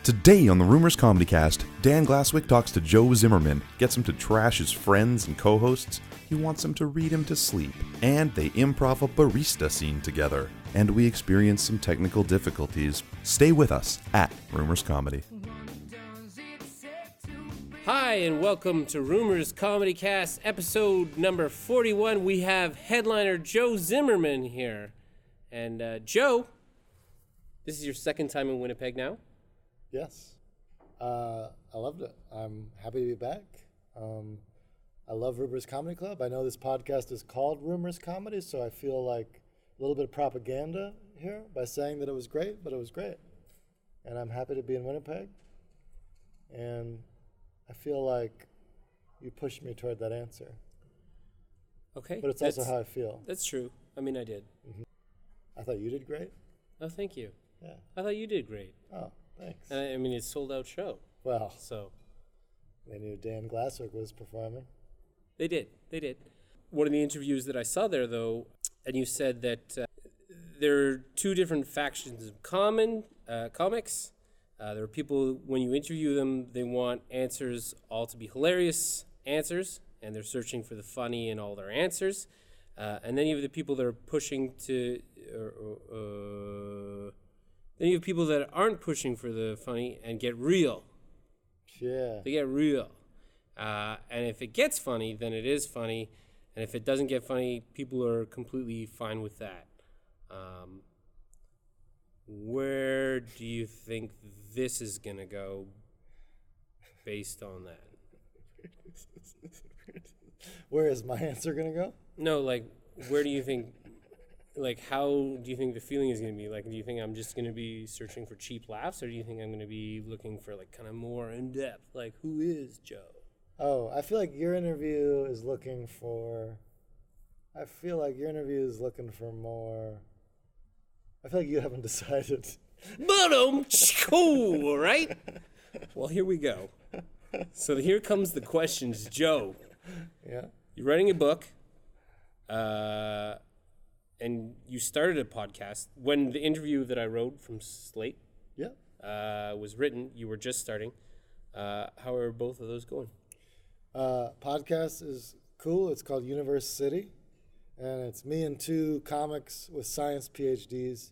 Today on the Rumors Comedy Cast, Dan Glasswick talks to Joe Zimmerman, gets him to trash his friends and co-hosts, he wants him to read him to sleep, and they improv a barrista scene together. And we experience some technical difficulties. Stay with us at Rumors Comedy. Hi, and welcome to Rumors Comedy Cast, episode number 41. We have headliner Joe Zimmerman here. And Joe, this is your second time in Winnipeg now? Yes. I loved it. I'm happy to be back. I love Rumors Comedy Club. I know this podcast is called Rumors Comedy, so I feel like a little bit of propaganda here by saying that it was great, but it was great. And I'm happy to be in Winnipeg. And I feel like you pushed me toward that answer. Okay. But it's also how I feel. That's true. I mean, I did. Mm-hmm. I thought you did great. Oh, thank you. Yeah. I thought you did great. Oh, thanks. And I mean, it's a sold-out show. Well, so they knew Dan Glasswick was performing. They did. One of the interviews that I saw there, though, and you said that there are two different factions of comics. There are people, when you interview them, they want answers all to be hilarious answers, and they're searching for the funny in all their answers. And then you have the people that are pushing to... then you have people that aren't pushing for the funny and get real. Yeah. They get real. And if it gets funny, then it is funny. And if it doesn't get funny, people are completely fine with that. Where do you think this is going to go based on that? Where is my answer going to go? No, like, where do you think, like, how do you think the feeling is going to be? Like, do you think I'm just going to be searching for cheap laughs, or do you think I'm going to be looking for, like, kind of more in-depth? Like, who is Joe? Oh, I feel like your interview is looking for more. I feel like you haven't decided. Cool, right? Well, here we go. So here comes the questions, Joe. Yeah. You're writing a book, and you started a podcast. When the interview that I wrote from Slate was written, you were just starting. How are both of those going? Podcast is cool. It's called Universe City, and it's me and two comics with science PhDs,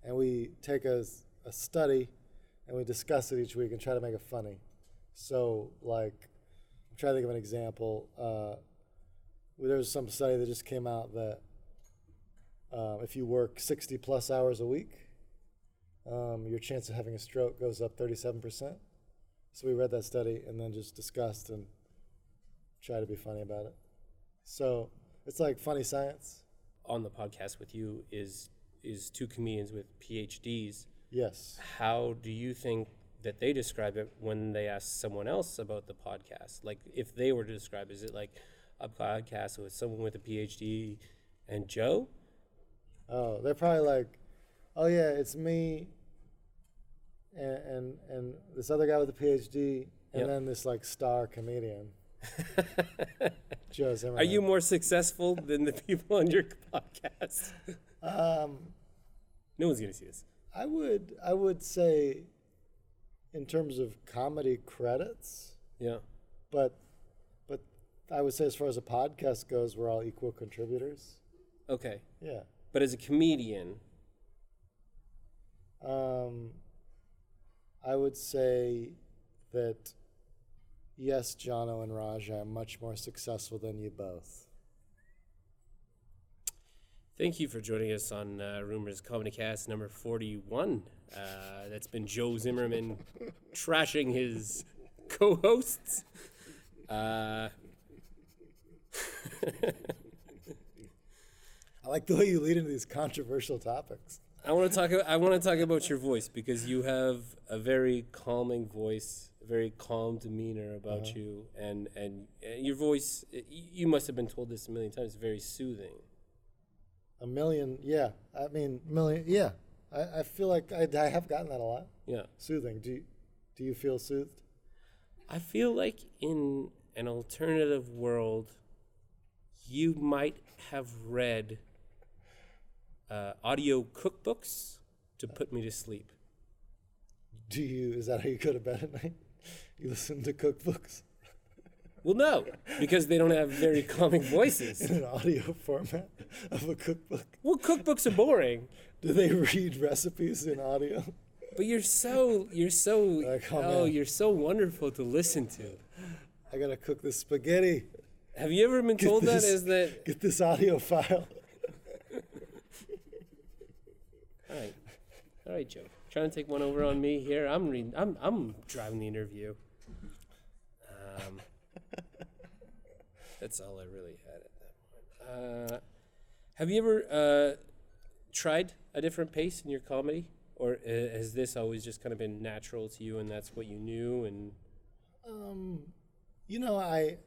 and we take a study and we discuss it each week and try to make it funny. So, like, I'm trying to think of an example. There's some study that just came out that if you work 60 plus hours a week, your chance of having a stroke goes up 37%. So we read that study and then just discussed and try to be funny about it. So it's like funny science. On the podcast with you is two comedians with PhDs. Yes. How do you think that they describe it when they ask someone else about the podcast? Like, if they were to describe, is it like a podcast with someone with a PhD and Joe? Oh, they're probably like, oh yeah, it's me and this other guy with a PhD, and then this like star comedian. Joe Zimmerman. Are you more successful than the people on your podcast? No one's gonna see this. I would say, in terms of comedy credits. Yeah. But I would say as far as a podcast goes, we're all equal contributors. Okay. Yeah. But as a comedian, I would say that yes, Jono and Raj are much more successful than you both. thank you for joining us on Rumors Comedy Cast number 41. That's been Joe Zimmerman trashing his co-hosts. I like the way you lead into these controversial topics. I want to talk about your voice, because you have a very calming voice, a very calm demeanor about you, and your voice, you must have been told this a million times, is very soothing. A million, yeah. I mean, million, yeah. I feel like I have gotten that a lot. Yeah. Soothing. Do you feel soothed? I feel like in an alternative world, you might have read audio cookbooks to put me to sleep. Is that how you go to bed at night? You listen to cookbooks Well, no, because they don't have very calming voices. in an audio format of a cookbook? Well, cookbooks are boring. Do they read recipes in audio? But you're so Like, oh, man. you're so wonderful to listen to. I gotta cook this spaghetti. Have you ever been told that? Is that Get this audio file. all right, Joe? Trying to take one over on me here. I'm driving the interview. That's all I really had at that point. Have you ever tried a different pace in your comedy, or has this always just kind of been natural to you, and that's what you knew? And You know, I've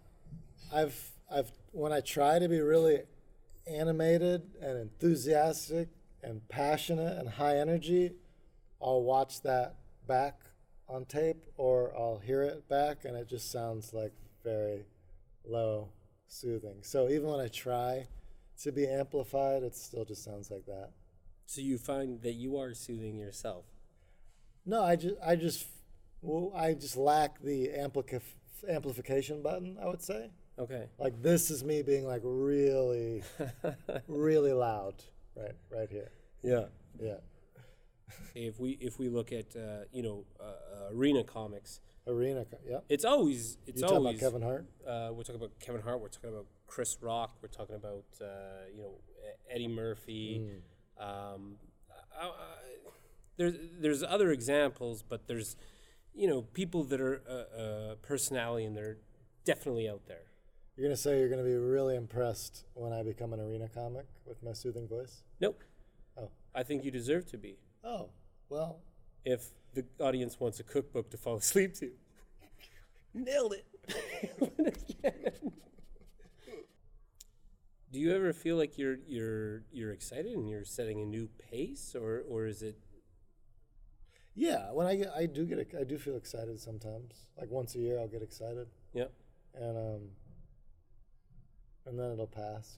when I try to be really animated and enthusiastic and passionate and high energy, I'll watch that back on tape or I'll hear it back and it just sounds like very low, soothing. So even when I try to be amplified, it still just sounds like that. so you find that you are soothing yourself. No, I just lack the amplification button, I would say. Okay. Like this is me being like really, really loud, right here. Yeah. Yeah. If we look at arena comics, Yeah. it's always You talking about Kevin Hart? We're talking about Kevin Hart. We're talking about Chris Rock. We're talking about Eddie Murphy. There's other examples, but there's people that are personality and they're definitely out there. You're gonna say you're gonna be really impressed when I become an arena comic with my soothing voice? Nope. Oh. I think you deserve to be. Oh, well. If the audience wants a cookbook to fall asleep to. Nailed it. Do you ever feel like you're excited and you're setting a new pace, or is it? Yeah, when I do feel excited sometimes. Like once a year, I'll get excited, Yeah. and then it'll pass,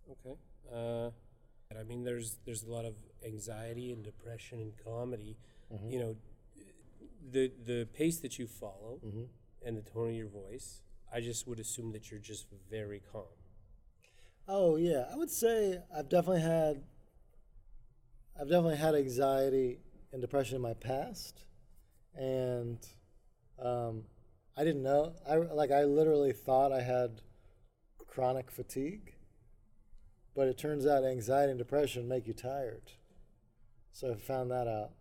Okay. I mean, there's a lot of anxiety and depression in comedy. Mm-hmm. The pace that you follow Mm-hmm. and the tone of your voice. I just would assume that you're just very calm. Oh yeah, I would say I've definitely had anxiety and depression in my past, and I didn't know. I literally thought I had chronic fatigue, but it turns out anxiety and depression make you tired. So I found that out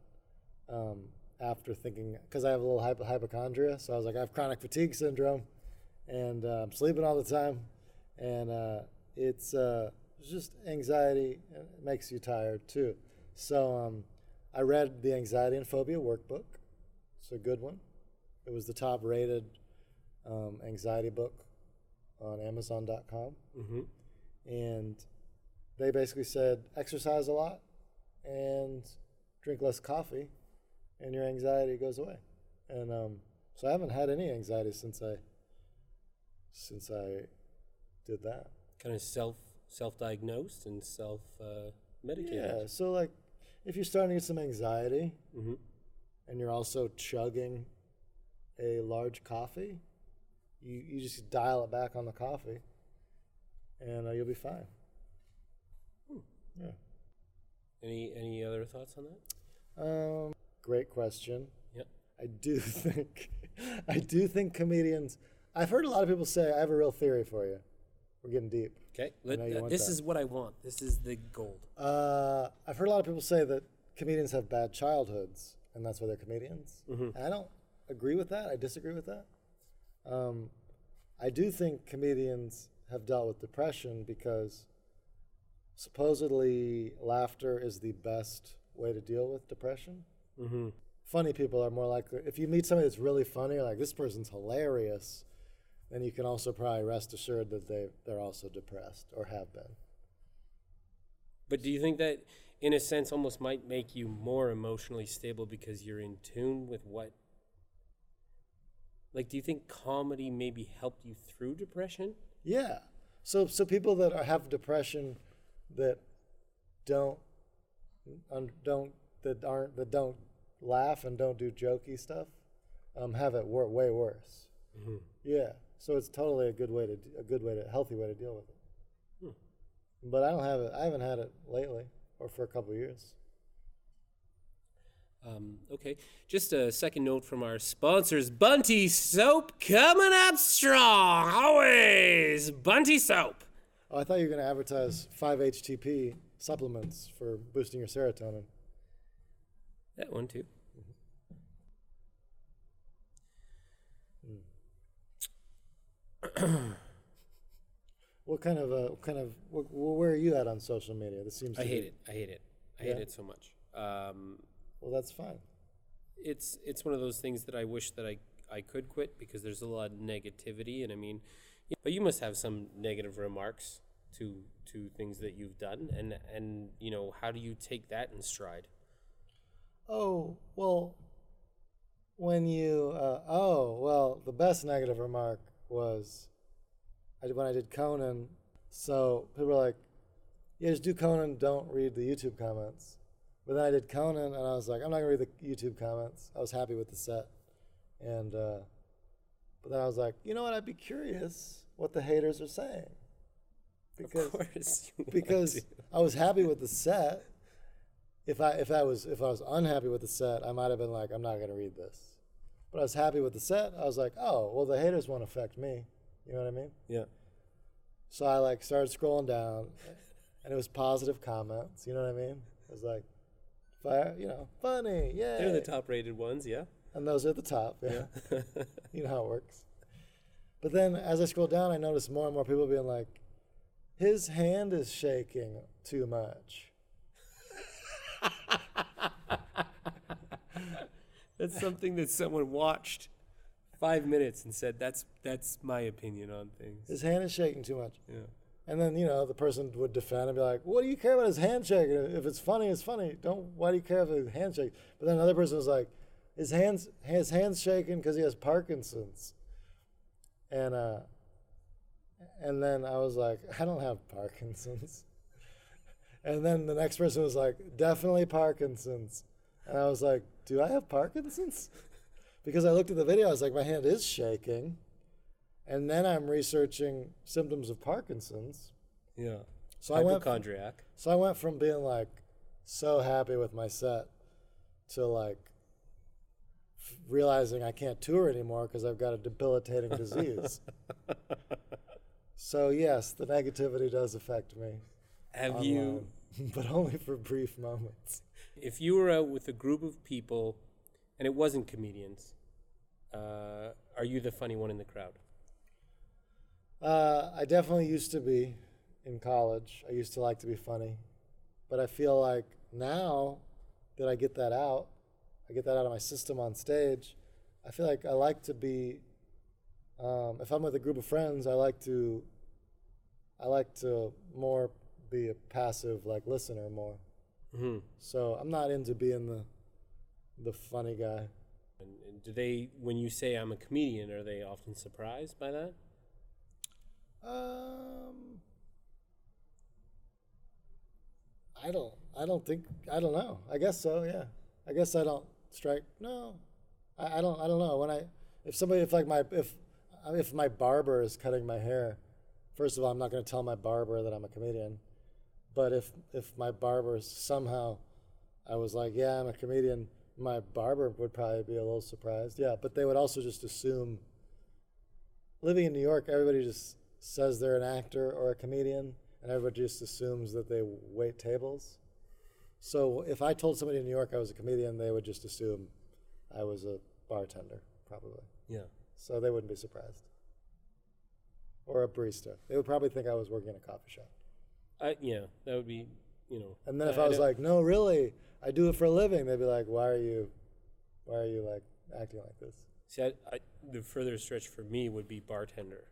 after thinking, because I have a little hypochondria. So I was like, I have chronic fatigue syndrome, and I'm sleeping all the time, and it's just anxiety. It makes you tired too. So I read the Anxiety and Phobia Workbook. It's a good one. It was the top rated anxiety book on Amazon.com. Mm-hmm. And they basically said exercise a lot and drink less coffee and your anxiety goes away. And so I haven't had any anxiety since I did that. Kind of self-diagnosed and self-medicated. Yeah, so like if you're starting to get some anxiety Mm-hmm. and you're also chugging a large coffee, you just dial it back on the coffee and you'll be fine. Yeah. Any other thoughts on that? Great question. Yep. I do think comedians. I've heard a lot of people say, I have a real theory for you. We're getting deep. Okay. This is what I want. This is the gold. I've heard a lot of people say that comedians have bad childhoods, and that's why they're comedians. Mm-hmm. And I don't agree with that. I disagree with that. I do think comedians have dealt with depression because supposedly laughter is the best way to deal with depression. Mm-hmm. Funny people are more likely, if you meet somebody that's really funny, you're like, this person's hilarious, then you can also probably rest assured that they're also depressed or have been. But do you think that, in a sense, almost might make you more emotionally stable because you're in tune with what? Like, do you think comedy maybe helped you through depression? Yeah. So people that have depression that don't that don't laugh and don't do jokey stuff have it way worse. Mm-hmm. Yeah, so it's totally a healthy way to deal with it. But I don't have it. I haven't had it lately or for a couple of years. Okay, just a second note from our sponsors. Bunty Soap coming up strong, always. Bunty Soap. Oh, I thought you were going to advertise 5-HTP supplements for boosting your serotonin. That one too. Where are you at on social media? This seems. I hate it. I hate it so much. Well, that's fine. It's one of those things that I wish that I could quit because there's a lot of negativity, and I mean, but you must have some negative remarks to things that you've done, and you know, how do you take that in stride? Oh, well, the best negative remark was when I did Conan. So people were like, yeah, just do Conan, don't read the YouTube comments. But then I did Conan, and I was like, I'm not going to read the YouTube comments. I was happy with the set. And but then I was like, you know what, I'd be curious what the haters are saying. Of course. Because I was happy with the set. If I was unhappy with the set, I might have been like, I'm not going to read this. But I was happy with the set. I was like, oh, well, the haters won't affect me. You know what I mean? Yeah. So I like started scrolling down, and it was positive comments. You know what I mean? It was like, funny, yay. They're the top-rated ones, yeah. And those are at the top, yeah. You know how it works. But then as I scrolled down, I noticed more and more people being like, his hand is shaking too much. That's something that someone watched 5 minutes and said, that's my opinion on things. His hand is shaking too much. Yeah. And then, the person would defend and be like, what do you care about his hand shaking? If it's funny, it's funny. Why do you care if his hand shakes? But then another person was like, his hands shaking because he has Parkinson's. And then I was like, I don't have Parkinson's. And then the next person was like, definitely Parkinson's. And I was like, do I have Parkinson's? Because I looked at the video, I was like, my hand is shaking. And then I'm researching symptoms of Parkinson's. Yeah. So hypochondriac. I went from being like so happy with my set to like realizing I can't tour anymore because I've got a debilitating disease. So yes, the negativity does affect me. Have online, you? But only for brief moments. If you were out with a group of people and it wasn't comedians, are you the funny one in the crowd? I definitely used to be in college. I used to like to be funny. But I feel like now that I get that out of my system on stage, I feel like I like to be, if I'm with a group of friends, I like to more be a passive listener more. Mm-hmm. So I'm not into being the funny guy. And do they, when you say I'm a comedian, are they often surprised by that? I don't know. I guess so, yeah. I guess I don't strike. No, I don't know. If my barber is cutting my hair, first of all, I'm not going to tell my barber that I'm a comedian. But if my barber somehow, I was like, yeah, I'm a comedian, my barber would probably be a little surprised. Yeah, but they would also just assume, living in New York, everybody just says they're an actor or a comedian, and everybody just assumes that they wait tables. So if I told somebody in New York I was a comedian, they would just assume I was a bartender, probably. Yeah. So they wouldn't be surprised. Or a barista. They would probably think I was working in a coffee shop. Yeah, that would be, And then if I was like, no, really, I do it for a living, they'd be like, why are you like acting like this? See, the further stretch for me would be bartender.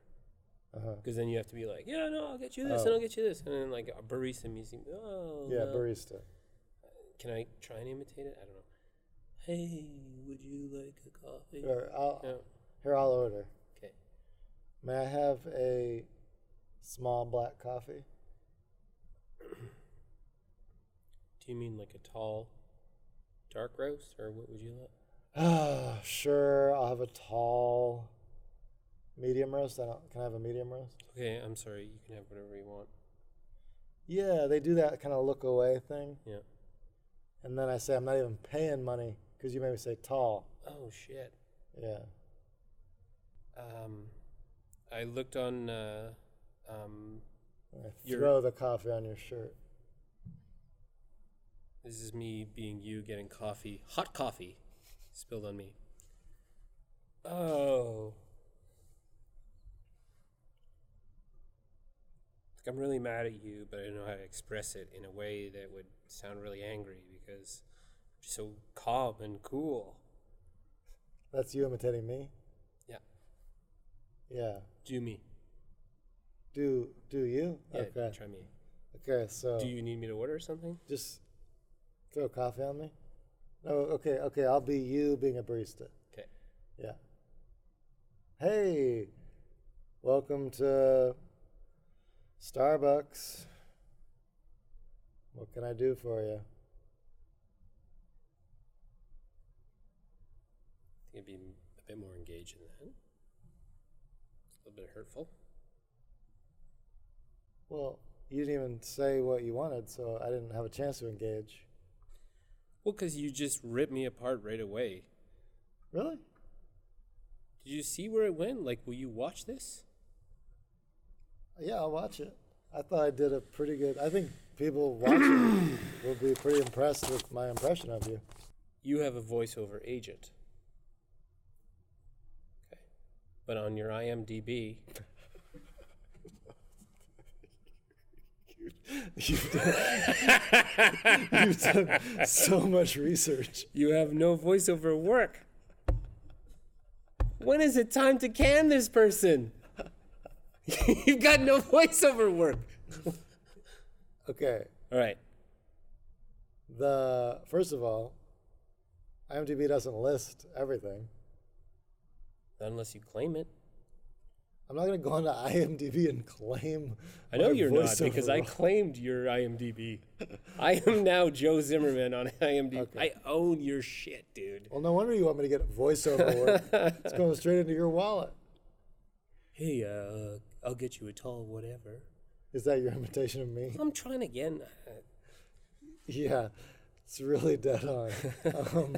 Because then you have to be like, yeah, no, I'll get you this, and I'll get you this. And then like a barista music, yeah, no. Barista. Can I try and imitate it? I don't know. Hey, would you like a coffee? Here, I'll order. Okay. May I have a small black coffee? Do you mean like a tall, dark roast, or what would you like? Sure, I'll have a tall medium roast. Can I have a medium roast? Okay, I'm sorry. You can have whatever you want. Yeah, they do that kind of look away thing. Yeah. And then I say I'm not even paying money because you made me say tall. Oh, shit. Yeah. I looked on... Throw the coffee on your shirt. This is me being you getting coffee, hot coffee, spilled on me. Oh. Like, I'm really mad at you, but I don't know how to express it in a way that would sound really angry because I'm just so calm and cool. That's you imitating me? Yeah. Yeah. Do me. Do you? Yeah, okay. Try me. Okay, so... Do you need me to order something? Just throw coffee on me? No, okay, I'll be you being a barista. Okay. Yeah. Hey, welcome to Starbucks. What can I do for you? I think it'd be a bit more engaged in that. A little bit hurtful. Well, you didn't even say what you wanted, so I didn't have a chance to engage. Well, because you just ripped me apart right away. Really? Did you see where it went? Like, will you watch this? Yeah, I'll watch it. I thought I did a pretty good... I think people watching will be pretty impressed with my impression of you. You have a voiceover agent. Okay. But on your IMDb... You've done so much research. You have no voiceover work. When is it time to can this person? You've got no voiceover work. Okay. All right. First of all, IMDb doesn't list everything. Not unless you claim it. I'm not going to go onto IMDb and claim. I know you're not, voiceover because I role. claimed your IMDb. I am now Joe Zimmerman on IMDb. Okay. I own your shit, dude. Well, no wonder you want me to get voiceover work. It's going straight into your wallet. Hey, I'll get you a tall whatever. Is that your imitation of me? I'm trying again. Yeah, it's really dead on.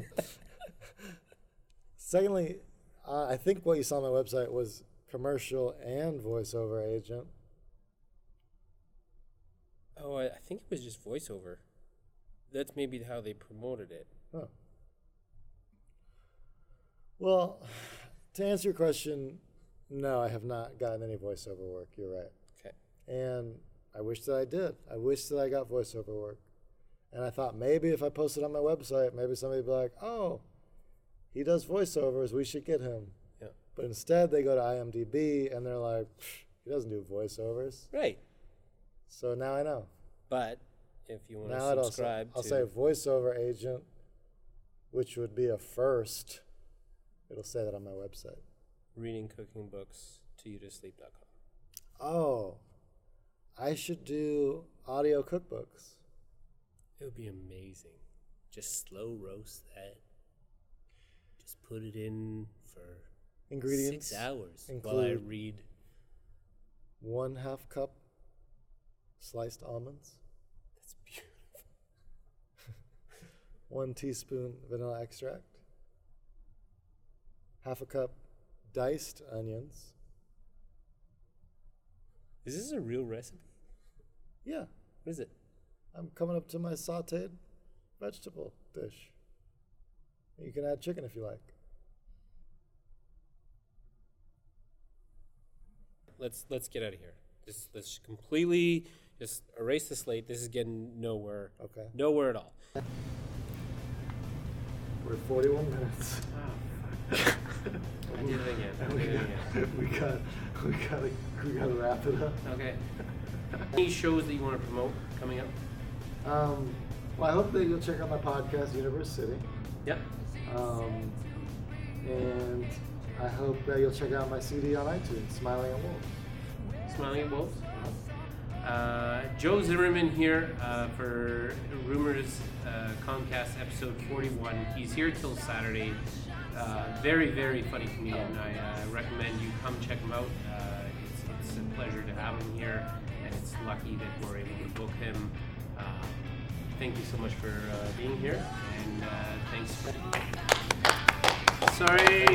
Secondly, I think what you saw on my website was commercial and voiceover agent. Oh, I think it was just voiceover. That's maybe how they promoted it. Oh. Well, to answer your question, no, I have not gotten any voiceover work. You're right. Okay. And I wish that I did. I wish that I got voiceover work. And I thought maybe if I posted on my website, maybe somebody would be like, oh, he does voiceovers, we should get him. Yeah. But instead, they go to IMDb and they're like, he doesn't do voiceovers. Right. So now I know. But if you want Now to subscribe I'll to... say voiceover agent, which would be a first. It'll say that on my website. Reading cooking books to you to sleep.com. Oh, I should do audio cookbooks. It would be amazing. Just slow roast that. Just put it in for Ingredients 6 hours include while I read. 1/2 cup sliced almonds. That's beautiful. 1 teaspoon vanilla extract. 1/2 cup diced onions. Is this a real recipe? Yeah, What is it? I'm coming up to my sautéed vegetable dish. You can add chicken if you like. Let's get out of here. Let's completely just erase the slate. This is getting nowhere. Okay. Nowhere at all. We're at 41 minutes. I did it again. We gotta wrap it up. Okay. Any shows that you want to promote coming up? Well, I hope that you'll check out my podcast, Universe City. Yep. And I hope that you'll check out my CD on iTunes, Smiling at Wolves. Smiling at Wolves. Joe Zimmerman here for Rumors Comcast episode 41. He's here till Saturday. Very, very funny comedian. I recommend you come check him out. It's a pleasure to have him here, and it's lucky that we're able to book him. Thank you so much for being here, and thanks. Sorry.